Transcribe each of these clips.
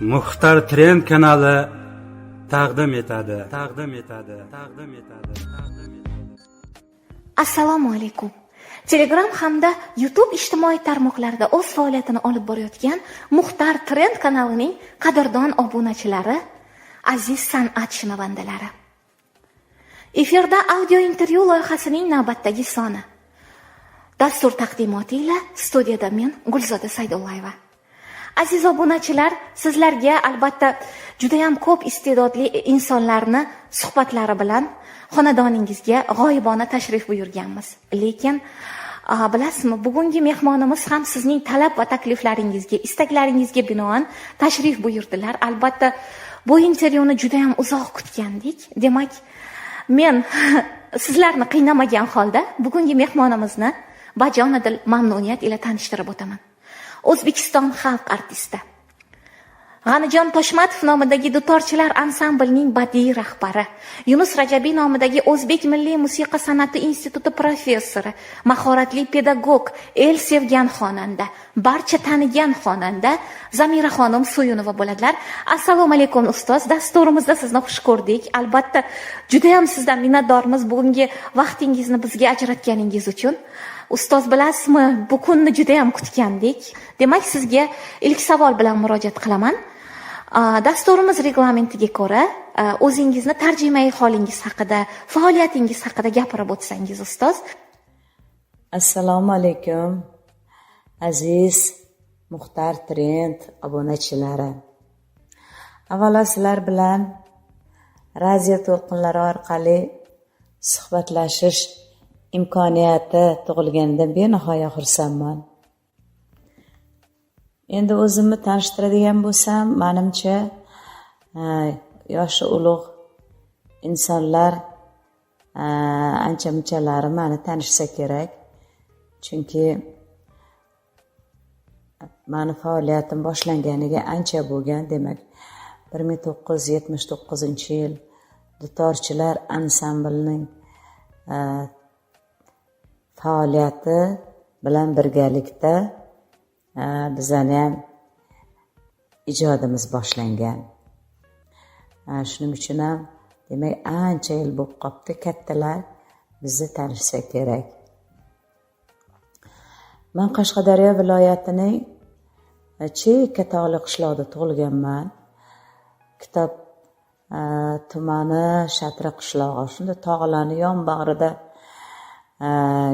Muxtar Trend kanali taqdim etadi. Assalomu alaykum. Telegram hamda YouTube ijtimoiy tarmoqlarida o'z faoliyatini olib borayotgan Muxtar Trend kanalining qadrdon obunachilari, aziz san'at-shinavandalari. Efirda audio intervyu loyihasining navbatdagi soni. Dastur taqdimoti ila studiyada men Gulzoda Saydullayeva. Aziz obunachilar, sizlarga albatta juda ham ko'p iste'dodli insonlarni suhbatlari bilan xonadoningizga g'oyibona tashrif buyurganmiz. Lekin bilasizmi, bugungi mehmonimiz ham sizning talab va takliflaringizga, istaklaringizga binoan tashrif buyurdilar. Albatta bu intervyuni juda ham uzoq kutgandik. Demak, men sizlarni qiynamagan holda bugungi mehmonimizni bajonidil mamnuniyat ila tanishtirib o'taman. O'zbekiston xalq artisti G'anijon Toshmatov nomidagi dutorchilar ansamblining badiiy rahbari, Yunus Rajabiy nomidagi O'zbek Milliy musiqa san'ati instituti professori, mahoratli pedagog, el sevgan xonanda, barcha tanigan xonanda Zamiraxonim Suyunova bo'ladilar. Assalomu alaykum ustoz, dasturimizda sizni xush ko'rdik. Albatta juda ham sizdan minnatdormiz bugungi vaqtingizni bizga ajratganingiz uchun. Ustoz, bilasizmi, bu kunni juda ham kutgandik. Demak, sizga ilk savol bilan murojaat qilaman. Dasturimiz reglamentiga ko'ra o'zingizni tarjimai holingiz haqida, faoliyatingiz haqida gapirib o'tsangiz, ustoz. Assalomu alaykum, aziz Muxtar Trend obunachilari. Avvalo sizlar bilan radio to'lqinlari orqali suhbatlashish imkoniyati tug'ilganidan benihoya xursandman. Endi o'zimni tanishtiradigan bo'lsam, menimcha yoshi ulug' insonlar ancha-munchalari meni tanishsa kerak. Chunki meni faoliyatim boshlanganiga ancha bo'lgan, demak 1979-yil dutorchilar ansamblining faoliyati bilan birgalikda bizani ham ijodimiz boshlangan. Shuning uchun ham demak ancha yil bo'lib qolibdi, kattalar bizni tanishsa kerak. Men Qashqadaryo viloyatining Cheka tog'li qishloqda tug'ilganman. Kitob tumani Shatra qishlog'i, shunda tog'larni yonbag'rida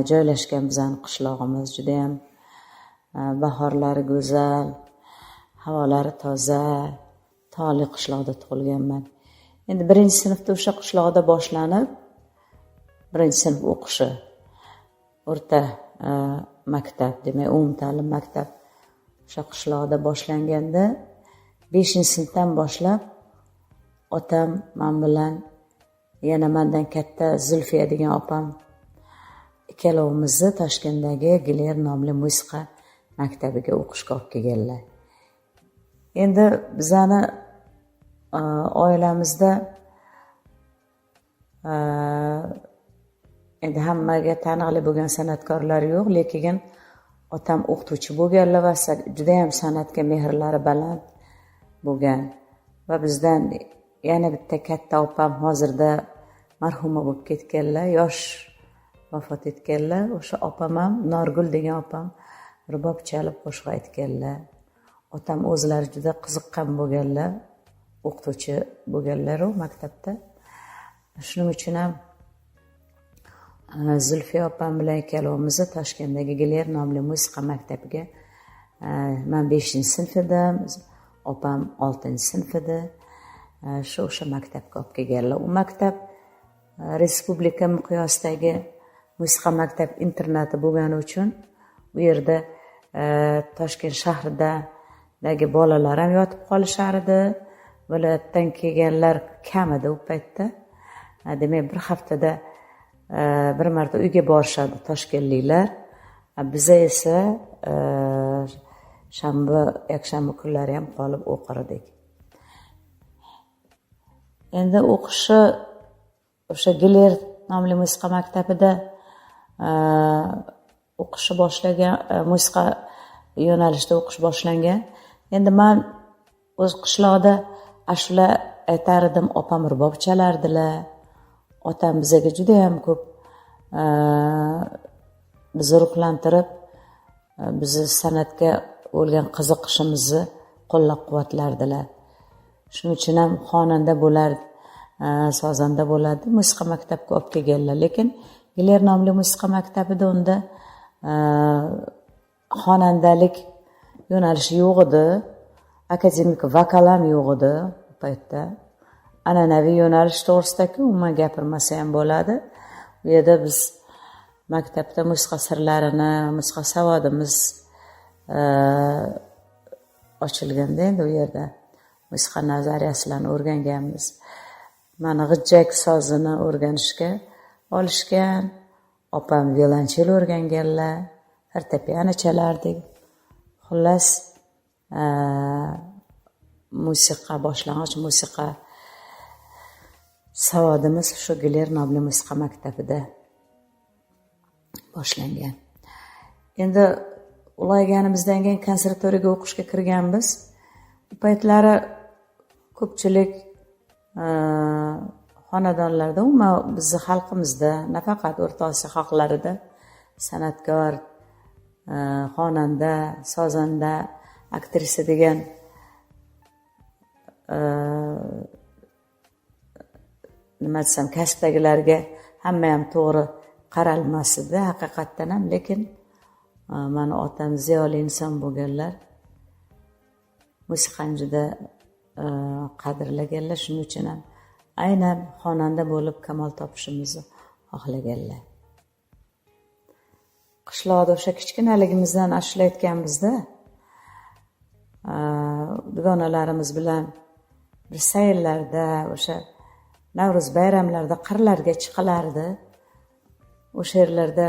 joylashgan bizning qishlog'imiz. Juda ham bahorlari go'zal, havolari toza, tog'li qishloqda tug'ilganman. Endi 1-sinfda o'sha qishloqda boshlanib, 1-sinf o'qishi, o'rta maktab, demak umumta'lim maktab o'sha qishloqda boshlanganda 5-sinfdan boshlab otam men bilan, yana mendan katta Zulfiya degan opam ikkalovimizni Toshkentdagi Giler nomli musiqa maktabiga o'qishga olib kelganlar. Endi bizani oilamizda endi hammaga taniqli bo'lgan san'atkorlar yo'q, lekin otam o'qituvchi bo'lganlar va juda ham san'atga mehrlari baland bo'lgan. Va bizdan yana bitta katta opam hozirda marhuma bo'lib ketganlar, yosh vafot etganlar. O'sha opam ham, Norgul degan opam, rubob chalib qo'shiq aytganlar. Otam o'zlari juda qiziqqan bo'lganlar, o'qituvchi bo'lganlar u maktabda. Shuning uchun ham Zulfiya opam bilan ikkalovimizni Toshkentdagi Giler nomli musiqa maktabiga, men 5-sinf edim, opam 6-sinf edi. O'sha maktabga olib kelganlar. U maktab respublika miqyosidagi musiqa maktab internati bo'lgani uchun u yerda Toshkent shahridagi bolalar ham yotib qolishar edi. Viloyatdan kelganlar kam edi u paytda. Demak, bir haftada bir marta uyga borishadi toshkentliklar. Biza esa shanba, yakshanba kunlari ham qolib o'qir edik. Endi o'qishi o'sha Giler nomli musiqa maktabida o'qishi boshlagan, musiqa yo'nalishida o'qish boshlangan. Endi men o'z qishloqda ashula aytar edim, opam rubob chalardilar. Otam bizga judayam ko'p bizni ruhlantirib, bizni san'atga bo'lgan qiziqishimizni qo'llab-quvvatlardilar. Shuning uchun ham xonanda bo'lardi, sozanda bo'ladi, musiqa maktabiga olib kelganlar. Lekin Giler nomli musiqa maktabida unda xonandalik yo'nalishi yo'q edi, akademik vokal ham yo'q edi u paytda. An'anaviy yo'nalish to'g'risida-ku umuman gapirmasa ham bo'ladi. Bu yerda biz maktabda musiqa sirlarini, musiqa savodimiz ochilganda endi u yerda musiqa nazariyasilarni o'rganganmiz. Mana g'ijjak sozini o'rganishga olishgan, opam violonchel o'rganganlar, fortepiano chalardik. Xullas, musiqa, boshlang'ich musiqa savodimiz shu Giler nomli musiqa maktabida boshlangan. Endi ulg'ayganimizdan keyin konservatoriyaga o'qishga kirganmiz. Bu paytlari ko'pchilik xonadonlarda, umuman bizni xalqimizda, nafaqat O'rta Osiyo xalqlarida san'atkor, xonanda, sozanda, aktrisa degan nima desam, kasbdagilarga hamma ham to'g'ri qaralmasdi haqiqatdan ham. Lekin mana otam ziyoli inson bo'lganlar, musiqani juda qadrlaganlar. Shuning uchun ham aynan xonanda bo'lib kamol topishimizni xohlaganlar. Qishloqda o'sha kichkinaligimizdan ashula aytganmizda, dugonalarimiz bilan bir sayllarda, o'sha Navro'z bayramlarida qirlarga chiqilardi. O'sha yerlarda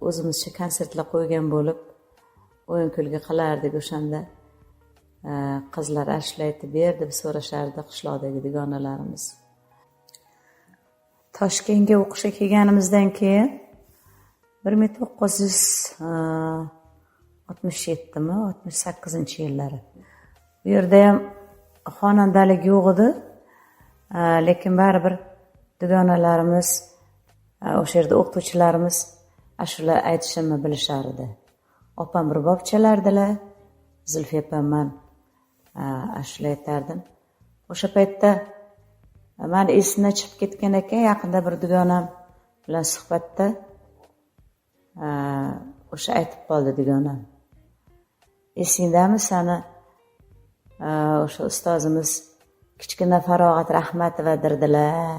o'zimizcha konsertlar qo'ygan bo'lib, o'yin kulgi qilardik. O'shanda qizlar ashula aytib ber deb so'rashardi qishloqdagi dugonalarimiz. Toshkentga o'qishga kelganimizdan keyin 1967-68 yillari. Bu yerda ham xonandalik yo'q edi. Lekin baribir dugonalarimiz, o'sha yerda o'qituvchilarimiz ashula aytishimni bilishardi. Opam rubob chalardilar, Zulfiya opam men ashula aytardim. O'sha paytda meni esimdan chiqib ketgan ekan, yaqinda bir dugonam bilan suhbatda o'sha aytib qoldi dugonam. Esingdami seni o'sha ustozimiz Kichkina Farog'at Rahmatovadirdilar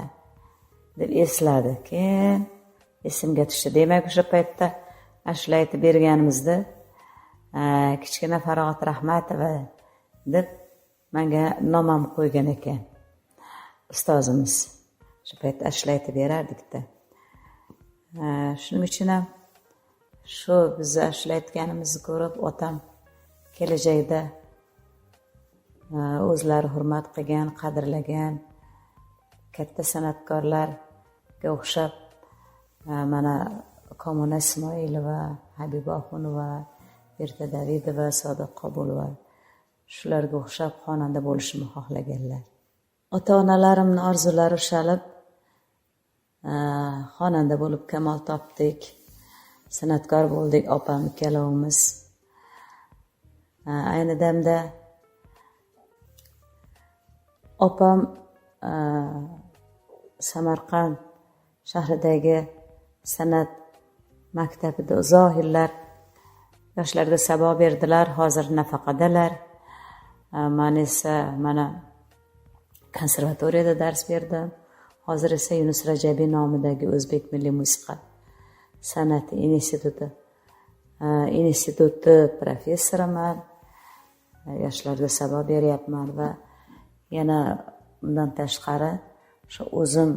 deb esladi. Keyin esimga tushdi. Demak, o'sha paytda ashula aytib berganimizda Kichkina Farog'at Rahmatova deb menga nom ham qo'ygan ekan ustozimiz. O'sha paytda ashula aytib berardik-da. Shuning uchun ham shu biz ashula aytganimizni ko'rib, otam kelajakda o'zlari hurmat qilgan, qadrlagan katta san'atkorlarga o'xshab, mana Komona Ismoilova, Habiba Oxunova, Erta Davidova, Sodiq Qobulova, shularga o'xshab xonanda bo'lishimni xohlaganlar. Ota-onalarimning orzulari ushalib, xonanda bo'lib kamol topdik, san'atkor bo'ldik opam ikkalovimiz. Ayni damda opam Samarqand shahridagi san'at maktabida uzoq yillar yoshlarga saboq berdilar. Hozir nafaqadalar. Men esa mana konservatoriyada dars berdim. Hozir esa Yunus Rajabiy nomidagi O'zbek milliy musiqa san'ati instituti professoriman. Yoshlarga saboq beryapman va yana bundan tashqari shu o'zim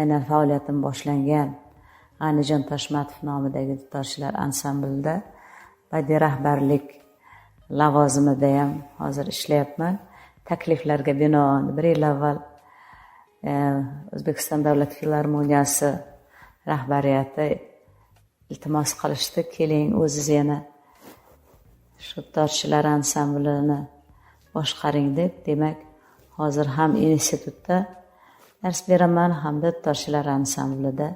aynan faoliyatim boshlangan G'anijon Toshmatov nomidagi dutorchilar ansamblida badiiy rahbarlik lavozimida ham hozir ishlayapman. Takliflarga binoan 1 yil avval O'zbekiston Davlat filarmoniyasi rahbariyati iltimos qilishdi, keling o'ziz yana shu torchilar ansamblini boshqaring deb, demak, hozir ham institutda dars beraman, hamda torchilar ansamblida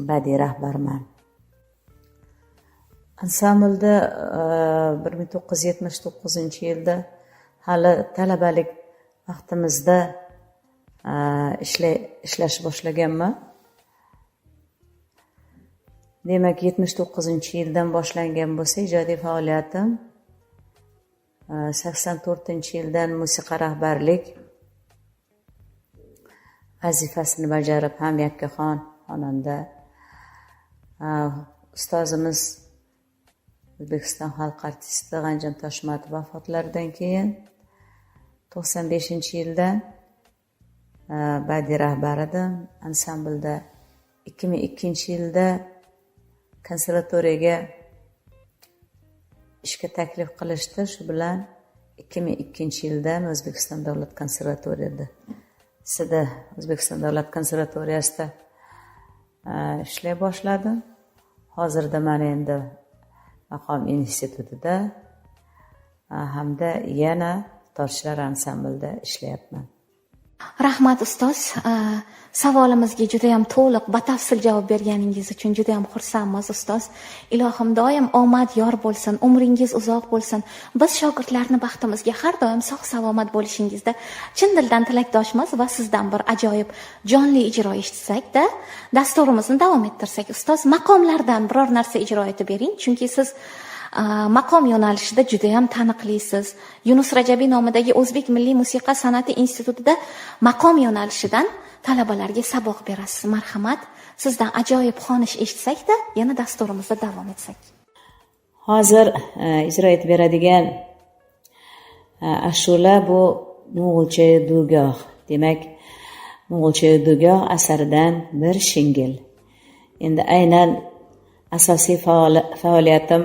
badiiy rahbarman. Ansamblda 1979-yilda hali talabalik vaqtimizda ishlash boshlaganman. Demak, 79-yildan boshlangan bo'lsa ijodiy faoliyatim, 84-yildan musiqa rahbarlik vazifasini bajarib ham yakkaxon xonanda. Ustozimiz O'zbekiston xalq artisti G'anjam Toshmatov vafotlaridan keyin 95-yilda badiiy rahbar edim. Ansamblda 2002-yilda konservatoriyaga ishga taklif qilishdi. Shu bilan 2002-yildan O'zbekiston davlat konservatoriyasida O'zbekiston davlat konservatoriyasida ishlay boshladim. Hozirda men endi maqom institutida hamda yana torchilar ansamblida ishlayapman. Rahmat ustoz, savolimizga juda ham to'liq, batafsil javob berganingiz uchun juda ham xursandmiz ustoz. Ilohim doim omad yor bo'lsin, umringiz uzoq bo'lsin. Biz shogirdlarni baxtimizga har doim sog' salomat bo'lishingizda chin dildan tilakdoshmiz va sizdan bir ajoyib jonli ijro eshitsak-da, dasturimizni davom ettirsak. Ustoz, maqomlardan biror narsa ijro etib bering, chunki siz maqom yo'nalishida juda ham taniqlisiz. Yunus Rajabiy nomidagi O'zbek Milliy musiqa san'ati institutida maqom yo'nalishidan talabalarga saboq berasiz. Marhamat, sizdan ajoyib xonish eshitsak-da, yana dasturimizda davom etsak. Hozir ijro etib beradigan ashula bu Mo'g'ulcha dugoh. Demak, Mo'g'ulcha dugoh asaridan bir shingil. Endi aynan asosiy faoliyatim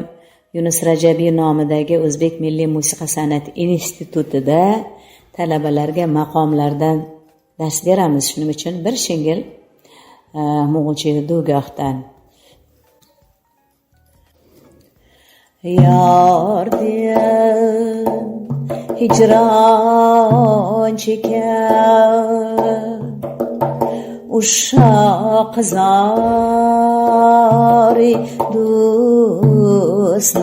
Yunus Rajabiy nomidagi O'zbek Milliy musiqa san'ati institutida talabalarga maqomlardan dars beramiz. Shuning uchun bir shingil Mo'g'ulcha dugohdan. Yor diyam hijron chekar uşaq zari do'stlar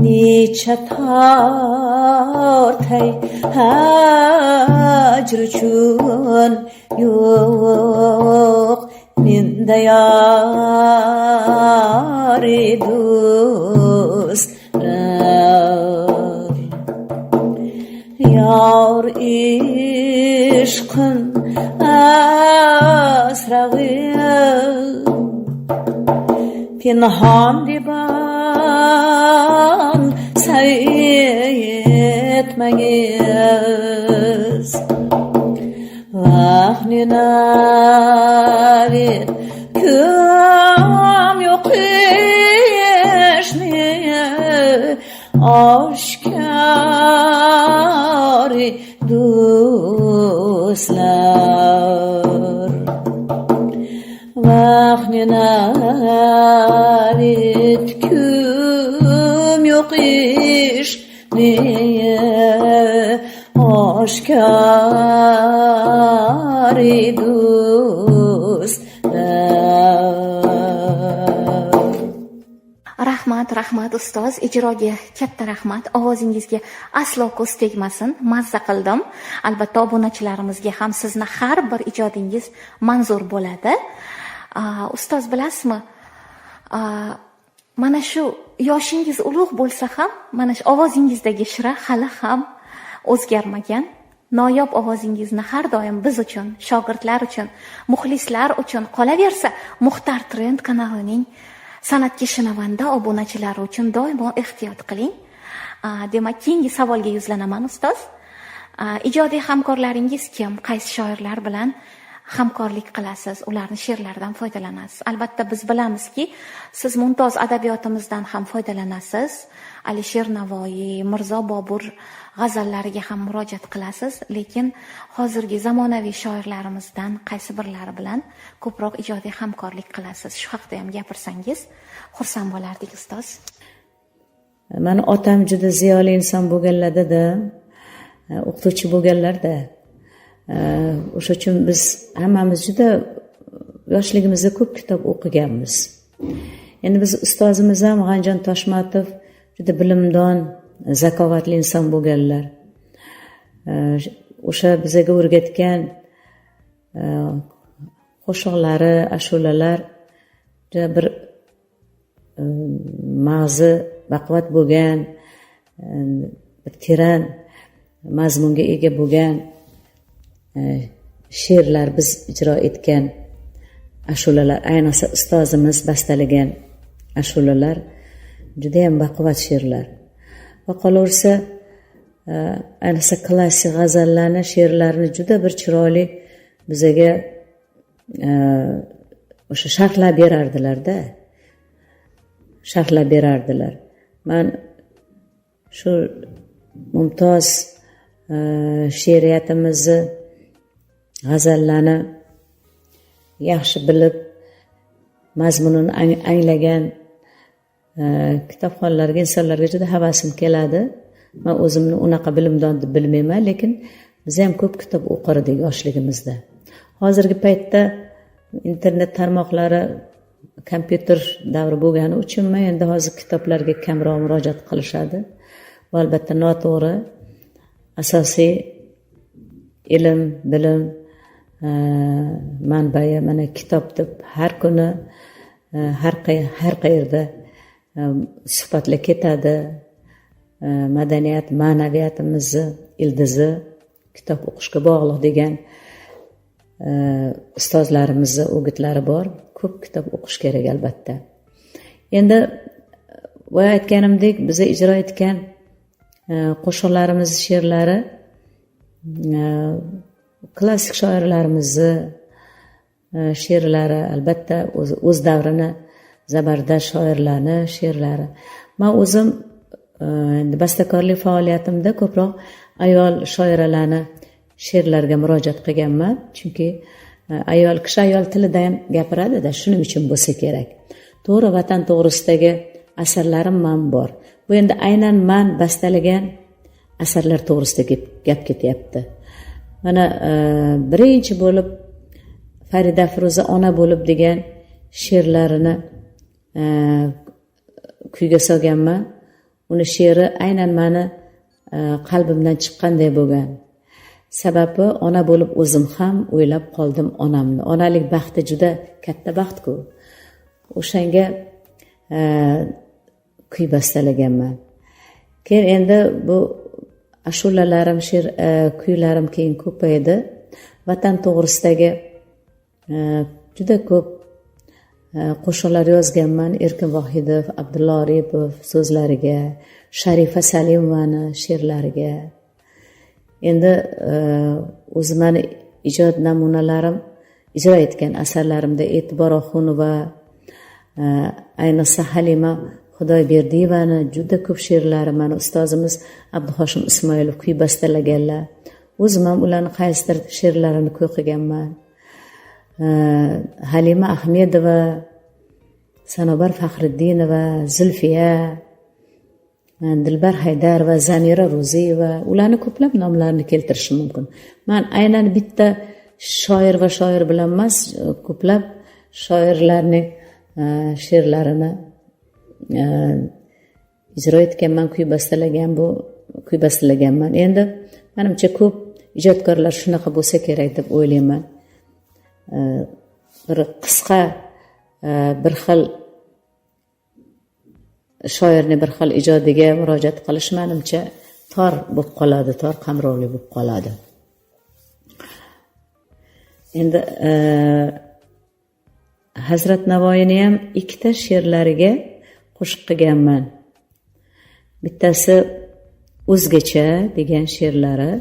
necha tortay hajr uchun yo'q menda yori do'stlar yor ishqin asrag'im pinhon deban sayetmangiz vahni navid ko'm yo'qishni oshkori do'stlar vahni navid ko'm yo'qishni oshkori do'stlar. Rahmat ustoz, ijroga katta rahmat. Ovozingizga aslo ko'z tegmasin. Mazza qildim. Albatta obunachilarimizga ham sizni har bir ijodingiz manzur bo'ladi. Ustoz, bilasizmi? Mana shu yoshingiz ulug' bo'lsa ham, mana shu ovozingizdagi shira hali ham o'zgarmagan. Noyob ovozingizni har doim biz uchun, shogirdlar uchun, muxlislar uchun qolaversa, Muxtar Trend kanalining san'atga shinavanda obunachilari uchun doimo ehtiyot qiling. Demak, keyingi savolga yuzlanaman ustoz. Ijodiy hamkorlaringiz kim? Qaysi shoirlar bilan hamkorlik qilasiz, ularni she'rlaridan foydalanasiz. Albatta biz bilamizki, siz mumtoz adabiyotimizdan ham foydalanasiz. Alisher Navoiy, Mirzo Bobur g'azallariga ham murojaat qilasiz, lekin hozirgi zamonaviy shoirlarimizdan qaysi birlari bilan ko'proq ijodiy hamkorlik qilasiz? Shu haqda ham gapirsangiz xursand bo'lardik, ustoz. Mani otam juda ziyoli inson bo'lganlarda, o'qituvchi bo'lganlarda. O'sha uchun biz hammamiz juda yoshligimizda ko'p kitob o'qiganmiz. Endi biz ustozimiz ham G'anjon Toshmatov juda bilimdon, zakovatli inson bo'lganlar. O'sha bizga o'rgatgan qo'shiqlari, ashulalar juda bir mag'zi baquvvat bo'lgan, bir teran mazmunga ega bo'lgan she'rlar biz ijro etgan ashulalar, ayniqsa ustozimiz bastalagan ashulalar juda ham baquvvat she'rlar. Va qolaversa, ayniqsa klassik g'azallarni, she'rlarni juda bir chiroyli bizaga o'sha sharhlab berardilar-da. Sharhlab berardilar. Men shu mumtoz she'riyatimizni, g'azallarni yaxshi bilib, mazmunini anglagan kitobxonlarga, insonlarga juda havasim keladi. Men o'zimni unaqa bilimdon deb bilmayman, lekin biz ham ko'p kitob o'qirdik yoshligimizda. Hozirgi paytda internet tarmoqlari, kompyuter davri bo'lgani uchunmi endi hozir kitoblarga kamroq murojaat qilishadi. Va albatta noto'g'ri. Asosiy ilm, bilim manbai mana kitob deb har kuni har qayerda suhbatlar ketadi. Madaniyat, ma'naviyatimizni ildizi kitob o'qishga bog'liq degan ustozlarimizni o'gitlari bor. Ko'p kitob o'qish kerak albatta. Endi boya aytganimdek, biz ijro etgan qo'shiqlarimiz, she'rlari klassik shoirlarimizni she'rlari, albatta o'z davrini zabardast shoirlarni she'rlari. Men o'zim bastakorlik faoliyatimda ko'proq ayol shoiralarni she'rlarga murojaat qilganman, chunki ayol kishi ayol tilida ham gapiradi-da, shuning uchun bo'lsa kerak. To'g'ri, vatan to'g'risidagi asarlarim men bor. Bu endi aynan men bastalagan asarlar to'g'risida gap ketyapti. Mana birinchi bo'lib Farida Firuza ona bo'lib degan she'rlarini kuyga solganman. Uni she'ri aynan meni qalbimdan chiqqanday bo'lgan. Sababi ona bo'lib o'zim ham o'ylab qoldim onamni. Onalik baxti juda katta baxt-ku. O'shanga kuy bastalaganman. Keyin endi bu ashulalarim, kuylarim keyin ko'paydi. Vatan to'g'risidagi juda ko'p qo'shiqlar yozganman. Erkin Vohidov, Abdulla Oripov so'zlariga, Sharifa Salimovani she'rlariga. Endi o'zimni ijod namunalarim, ijro etgan asarlarimda E'tibor Oxunova, ayniqsa Halima Xudoyberdiyevani juda ko'p she'rlari mana ustozimiz Abduhoshim Ismoilov kuy bastalaganlar. O'zim ham ularning qaysidir she'rlarini kuy qilganman. Halima Ahmedova, Sanobar Faxriddinova, Zulfiya, Dilbar Haydar va Zamira Ro'ziyeva, ularni ko'plab nomlarini keltirishim mumkin. Men aynan bitta shoir va shoir bilan emas, ko'plab shoirlarning she'rlarini ijro etganman, kuy bastalaganman. Endi menimcha ko'p ijodkorlar shunaqa bo'lsa kerak deb o'ylayman. Bir qisqa bir xil shoirni bir xil ijodiga murojaat qilish menimcha tor bo'lib qoladi, tor qamrovli bo'lib qoladi. Endi Hazrat Navoiyni ham ikkita she'rlariga qo'shiq qilganman. Bittasi o'zgacha degan she'rlari.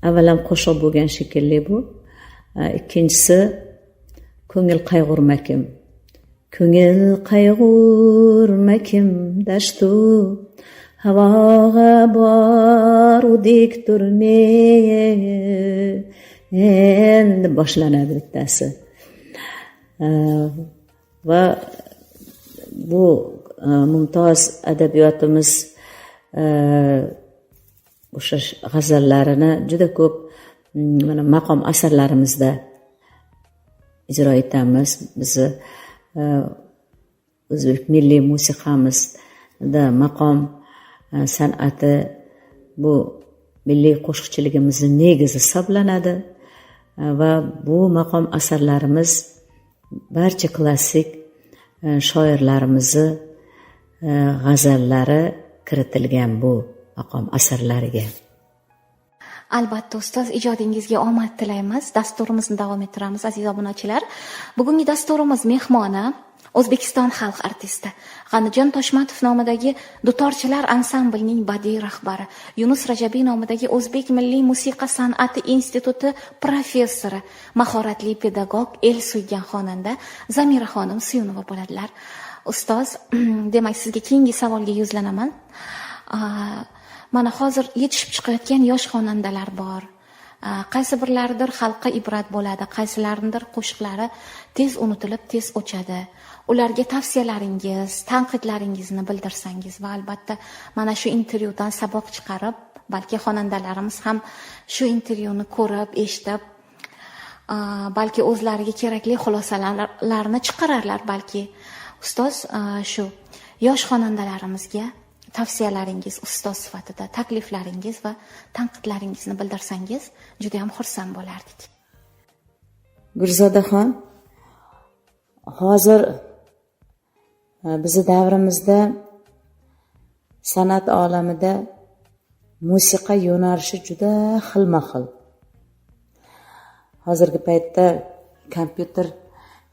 Avvalam qo'shiq bo'lgan shekilli bu. ikkinchisi ko'ngil qayg'urmakim. Ko'ngil qayg'urmakim dashtu havoga bordik turmen deb boshlanadi bittasi. Va bu mumtoz adabiyotimiz o'sha g'azallarini juda ko'p mana maqom asarlarimizda ijro etamiz. Bizni o'zbek milliy musiqamizda maqom san'ati bu milliy qo'shiqchiligimizning negizi hisoblanadi va bu maqom asarlarimiz barcha klassik shoirlarimizni g'azallari kiritilgan bu maqom asarlariga. Albatta ustoz, ijodingizga omad tilaymiz. Dasturimizni davom ettiramiz aziz obunachilar. Bugungi dasturimiz mehmoni O'zbekiston xalq artisti G'anijon Toshmatov nomidagi dutorchilar ansamblining badiiy rahbari, Yunus Rajabiy nomidagi O'zbek milliy musiqa san'ati instituti professori, mahoratli pedagog, el suygan xonanda Zamira xonim Suyunova bo'ladilar. Ustoz, demak sizga keyingi savolga yuzlanaman. Mana hozir yetishib chiqayotgan yosh xonandalar bor. Qaysi birlaridir xalqqa ibrat bo'ladi, qaysilaridir qo'shiqlari tez unutilib, tez o'chadi. Ularga tavsiyalaringiz, tanqidlaringizni bildirsangiz va albatta mana shu intervyudan saboq chiqarib, balki xonandalarimiz ham shu intervyuni ko'rib, eshitib, balki o'zlariga kerakli xulosalarni chiqararlar balki. Ustoz, shu yosh xonandalarimizga tavsiyalaringiz ustoz sifatida, takliflaringiz va tanqidlaringizni bildirsangiz juda ham xursand bo'lardik. Gulzodaxon, hozir bizi davrimizda san'at olamida musiqa yo'nalishi juda xilma-xil. Hozirgi paytda kompyuter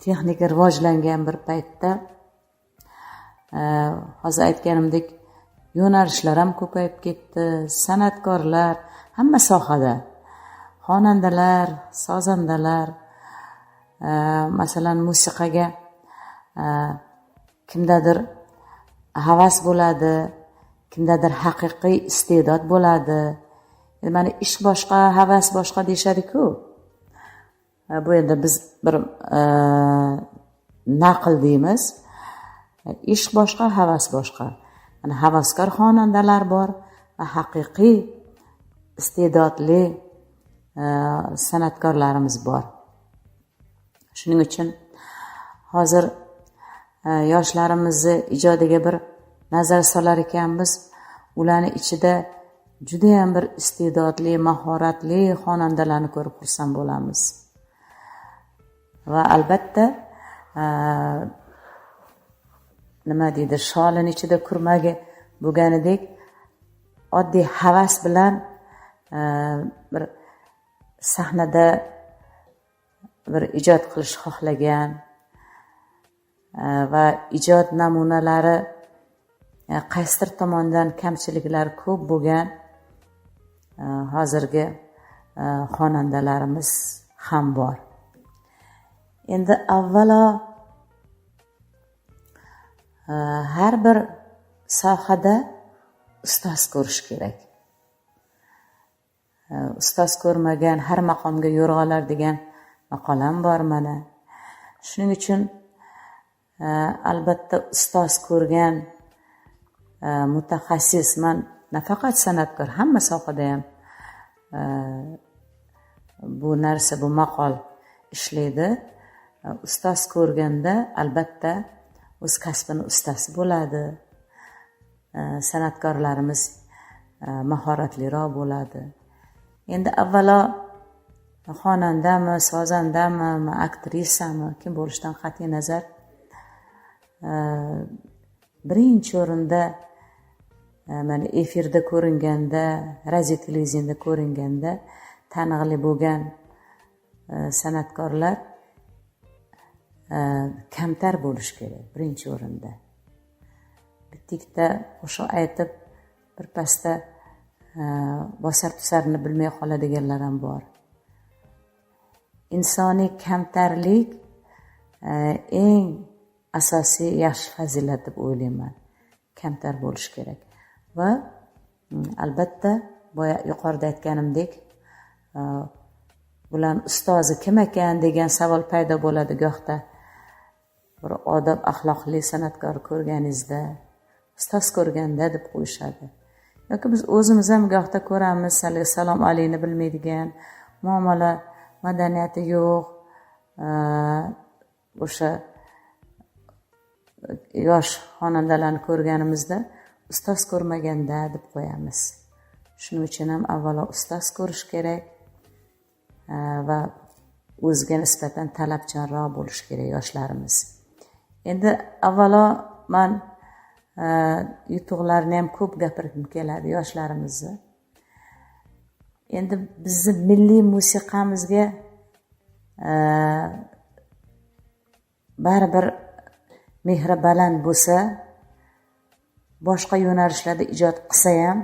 texnika rivojlangan bir paytda hozir aytganimdek yo'nalishlar ham ko'payib ketdi. San'atkorlar hamma sohada, xonandalar, sozandalar, masalan musiqaga kimdadir havas bo'ladi, kimdadir haqiqiy iste'dod bo'ladi. Mana ish boshqa, havas boshqa deyishadi-ku. Bu endi biz bir naql deymiz. Ish boshqa, havas boshqa. Mana havaskor xonandalar bor va haqiqiy iste'dodli san'atkorlarimiz bor. Shuning uchun hozir yoshlarimizni ijodiga bir nazar solar ekanmiz. Ularning ichida juda ham bir iste'dodli, mahoratli xonandalarni ko'rib xursand bo'lamiz. Va albatta nima deydi, sholin ichida kurmagi bo'lganidek oddiy havas bilan bir sahnada bir ijod qilish xohlagan va ijod namunalari qaysidir tomondan kamchiliklari ko'p bo'lgan hozirgi xonandalarimiz ham bor. Endi avvalo har bir sohada ustoz ko'rish kerak. Ustoz ko'rmagan har maqomga yo'rg'alar degan maqolam bor mana. Shuning uchun albatta ustoz ko'rgan mutaxassis, man nafaqat san'atkor, hamma sohada ham bu narsa, bu maqol ishlaydi. Ustoz ko'rganda albatta o'z kasbini ustasi bo'ladi. San'atkorlarimiz mahoratliroq bo'ladi. Endi avvalo xonandami, sozandami, aktrisami, kim bo'lishidan qat'iy nazar birinchi o'rinda mana efirda ko'ringanda, radio televideniyada ko'ringanda taniqli bo'lgan san'atkorlar kamtar bo'lish kerak birinchi o'rinda. Bitta qo'shiq aytib birpasda bosar tusarini bilmay qoladiganlar ham bor. insoniy kamtarlik eng asosiy yaxshi fazilat deb o'ylayman. Kamtar bo'lish kerak. Va albatta boya yuqorida aytganimdek, bularning ustozi kim ekan degan savol paydo bo'ladi gohda. Bir odob axloqli san'atkor ko'rganingizda, ustoz ko'rganda deb qo'yishadi. Yoki biz o'zimiz ham gohda ko'ramiz, salom alayni bilmaydigan, muomala madaniyati yo'q, o'sha yosh xonandalarni ko'rganimizda ustoz ko'rmaganda deb qo'yamiz. Shuning uchun ham avvalo ustoz ko'rish kerak va o'ziga nisbatan talabchanroq bo'lish kerak yoshlarimiz. Endi avvalo men yutuqlarni ham ko'p gapirgim keladi yoshlarimizni. Endi bizni milliy musiqamizga baribir mehri baland bo'lsa, boshqa yo'nalishlarda ijod qilsa ham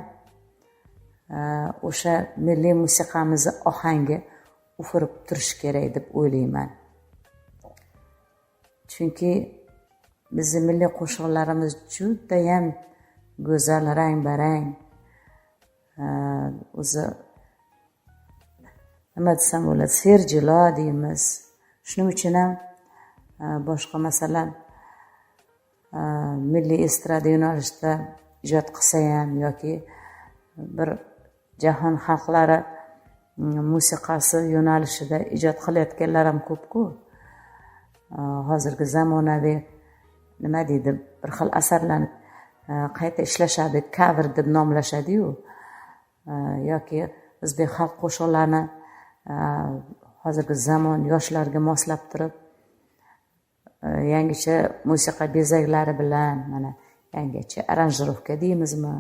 o'sha milliy musiqamizni ohangi ufurib turish kerak deb o'ylayman. Chunki bizning milliy qo'shiqlarimiz juda ham go'zal, rang-barang. O'zi nima desam bo'ladi, serjilo deymiz. Shuning uchun ham boshqa masalan milliy estrada yo'nalishida ijod qilsa ham yoki bir jahon xalqlari musiqasi yo'nalishida ijod qilayotganlar ham ko'p-ku. Hozirgi zamonaviy nima deydi, bir xil asarlarni qayta ishlashadi, cover deb nomlashadi-yu. Yoki o'zbek xalq qo'shiqlarini hozirgi zamon yoshlarga moslab turib, yangicha musiqa bezaklari bilan, mana yangicha aranjirovka deymizmi,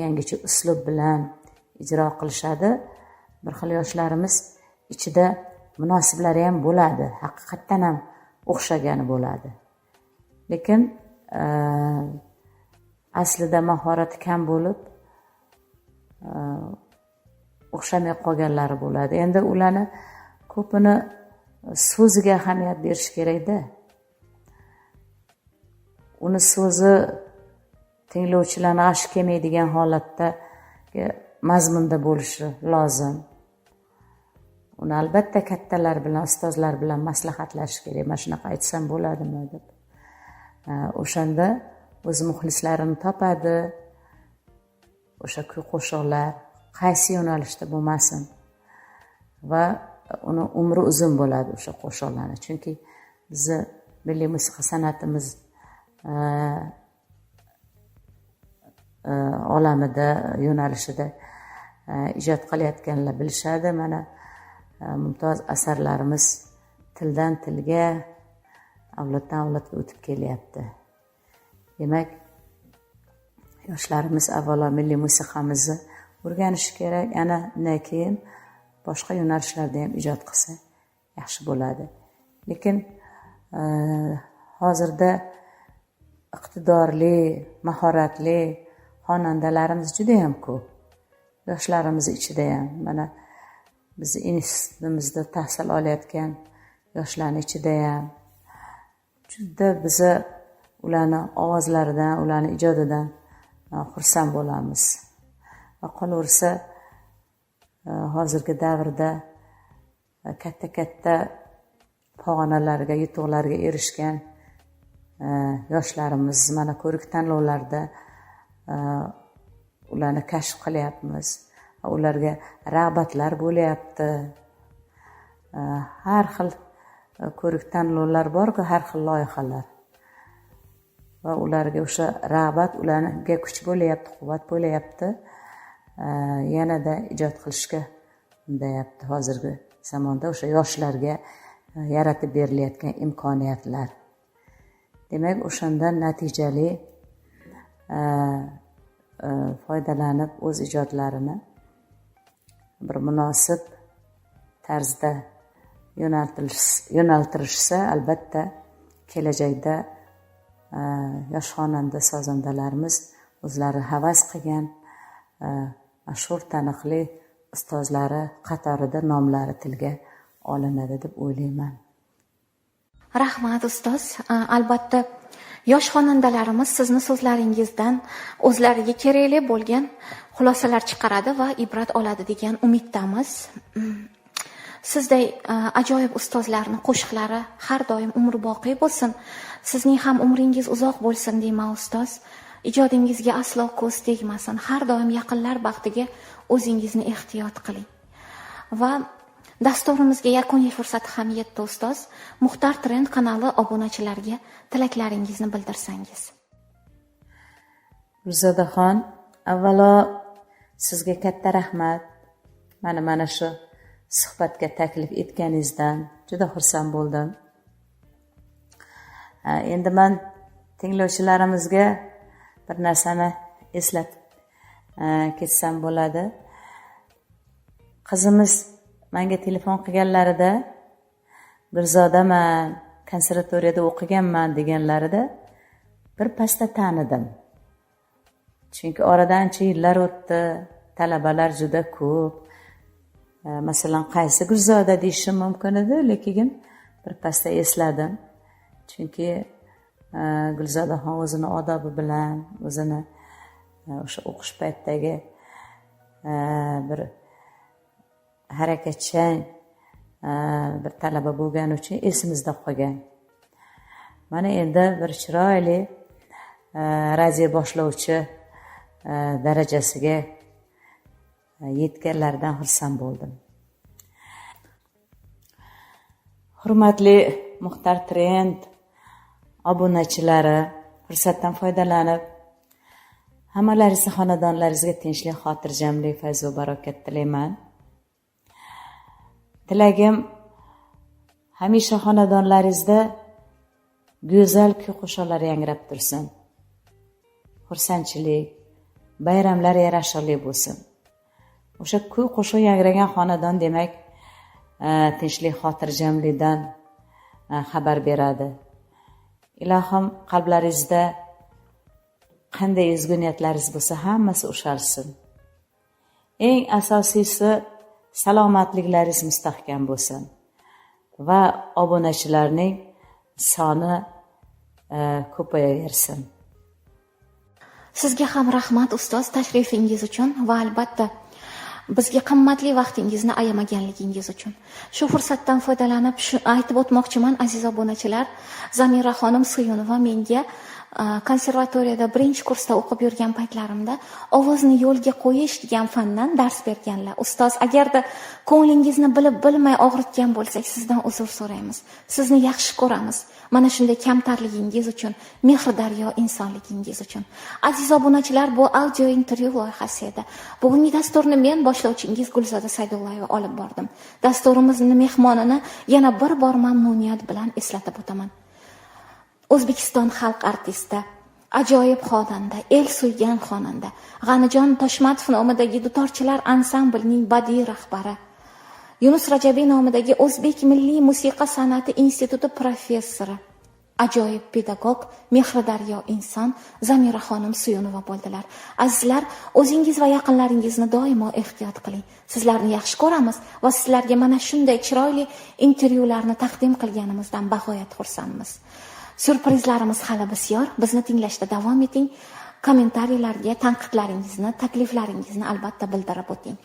yangicha uslub bilan ijro qilishadi. Bir xil yoshlarimiz ichida munosiblari ham bo'ladi, haqiqatdan ham o'xshagani bo'ladi. Lekin aslida mahorati kam bo'lib, o'xshamay qolganlari bo'ladi. Endi ularni ko'pini so'ziga ahamiyat berish kerak-da. Uni so'zi tinglovchilarni g'ashi kelmaydigan holatda mazmunda bo'lishi lozim. Uni albatta kattalar bilan, ustozlar bilan maslahatlashish kerak. Mana shunaqa aytsam bo'ladimi deb. O'shanda o'z muxlislarini topadi. O'sha qo'shiqlar qaysi yo'nalishda bo'lmasin va uni umri uzun bo'ladi o'sha qo'shiqlarni. Chunki bizni milliy musiqa san'atimiz olamida, yo'nalishida ijod qilayotganlar bilishadi. Mana mumtoz asarlarimiz tildan tilga, avloddan avlodga o'tib kelyapti. Demak, yoshlarimiz avvalo milliy musiqamizni o'rganishi kerak. Ana undan keyin boshqa yo'nalishlarda ham ijod qilsa yaxshi bo'ladi. Lekin hozirda iqtidorli, mahoratli xonandalarimiz juda ham ko'p. Yoshlarimiz ichida ham, mana bizni institutimizda tahsil olayotgan yoshlarning ichida ham juda bizni ularni ovozlaridan, ularni ijodidan xursand bo'lamiz. Va qolaversa, hozirgi davrda katta-katta pog'onalarga, yutuqlarga erishgan yoshlarimiz mana ko'rik tanlovlarda ularni kashf qilyapmiz. Ularga rag'batlar bo'layapti. Har xil ko'rik tanlovlar bor-ku, har xil loyihalar. Va ularga o'sha rag'bat ularga kuch bo'layapti, quvvat bo'layapti. Yanada ijod qilishga undayapti hozirgi zamonda o'sha yoshlarga yaratib berilayotgan imkoniyatlar. Demak, o'shandan natijali foydalanib o'z ijodlarini bir munosib tarzda yo'naltirishsa, albatta kelajakda yosh xonanda sozandalarimiz o'zlari havas qilgan mashhur taniqli ustozlari qatorida nomlari tilga olinadi deb o'ylayman. Rahmat ustoz. Albatta yosh xonandalarimiz sizni so'zlaringizdan o'zlariga kerakli bo'lgan xulosalar chiqaradi va ibrat oladi degan umiddamiz. Sizday ajoyib ustozlarning qo'shiqlari har doim umrboqiy bo'lsin. Sizning ham umringiz uzoq bo'lsin deyman ustoz. Ijodingizga aslo ko'z tegmasin. Har doim yaqinlar baxtiga o'zingizni ehtiyot qiling. Va dasturimizga yakuniy fursat ham yetdi ustoz. Muxtar Trend kanali obunachilariga tilaklaringizni bildirsangiz. Gulzodaxon, avvalo sizga katta rahmat. Mana shu suhbatga taklif etganingizdan juda xursand bo'ldim. Endi men tinglovchilarimizga bir narsani eslatib ketsam bo'ladi. Qizimiz menga telefon qilganlarida Gulzodaman, konservatoriyada o'qiganman deganlarida bir pasda tanidim. Chunki oradan ancha yillar o'tdi, talabalar juda ko'p. Masalan, qaysi Gulzoda deyishim mumkin edi, lekin bir pasda esladim. Chunki Gulzodaxon o'zini odobi bilan, o'zini o'sha o'qish paytidagi bir harakatchan bir talaba bo'lgani uchun esimizda qolgan. Mana endi bir chiroyli radio boshlovchi darajasiga yetganlaridan xursand bo'ldim. Hurmatli Muxtar Trend obunachilari, fursatdan foydalanib hammalaringizni xonadonlaringizga tinchlik, xotirjamlik, fayz va barokat tilayman. Tilagim hamisha xonadonlaringizda go'zal kuy-qo'shiqlar yangrab tursin. Xursandchilik, bayramlar yarashqli bo'lsin. O'sha kuy-qo'shiq yangragan xonadon demak, tinchlik, xotirjamlikdan xabar beradi. Ilohim qalblaringizda qanday ezgu niyatlaringiz bo'lsa, hammasi ushalsin. Eng asosiysi salomatliklaringiz mustahkam bo'lsin va obunachilarning soni ko'payaversin. Sizga ham rahmat ustoz tashrifingiz uchun va albatta bizga qimmatli vaqtingizni ayamaganligingiz uchun. Shu fursatdan foydalanib aytib o'tmoqchiman aziz obunachilar, Zamira xonim Suyunova menga konservatoriyada 1-kursda o'qib yurgan paytlarimda ovozni yo'lga qo'yish degan fandan dars berganlar. Ustoz, agarda ko'nglingizni bilib bilmay og'ritgan bo'lsak, sizdan uzr so'raymiz. Sizni yaxshi ko'ramiz. Mana shunday kamtarligingiz uchun, mehr daryo insonligingiz uchun. Aziz obunachilar, bu audio intervyu loyihasi edi. Bugungi dasturni men boshlovchingiz Gulzoda Saydullayeva olib bordim. Dasturimizning mehmonini yana bir bor mamnuniyat bilan eslatib o'taman. O'zbekiston xalq artisti, ajoyib xonanda, el suygan xonanda, G'anijon Toshmatov nomidagi dutorchilar ansamblining badiiy rahbari, Yunus Rajabiy nomidagi O'zbek milliy musiqa san'ati instituti professori, ajoyib pedagog, mehridaryo inson Zamira xonim Suyunova bo'ldilar. Azizlar, o'zingiz va yaqinlaringizni doimo ehtiyot qiling. Sizlarni yaxshi ko'ramiz va sizlarga mana shunday chiroyli intervyularni taqdim qilganimizdan bag'oyat xursandmiz. Surprizlarimiz hali bisyor. Bizni tinglashda davom eting. Kommentariyalarga tanqidlaringizni, takliflaringizni albatta bildirib o'ting.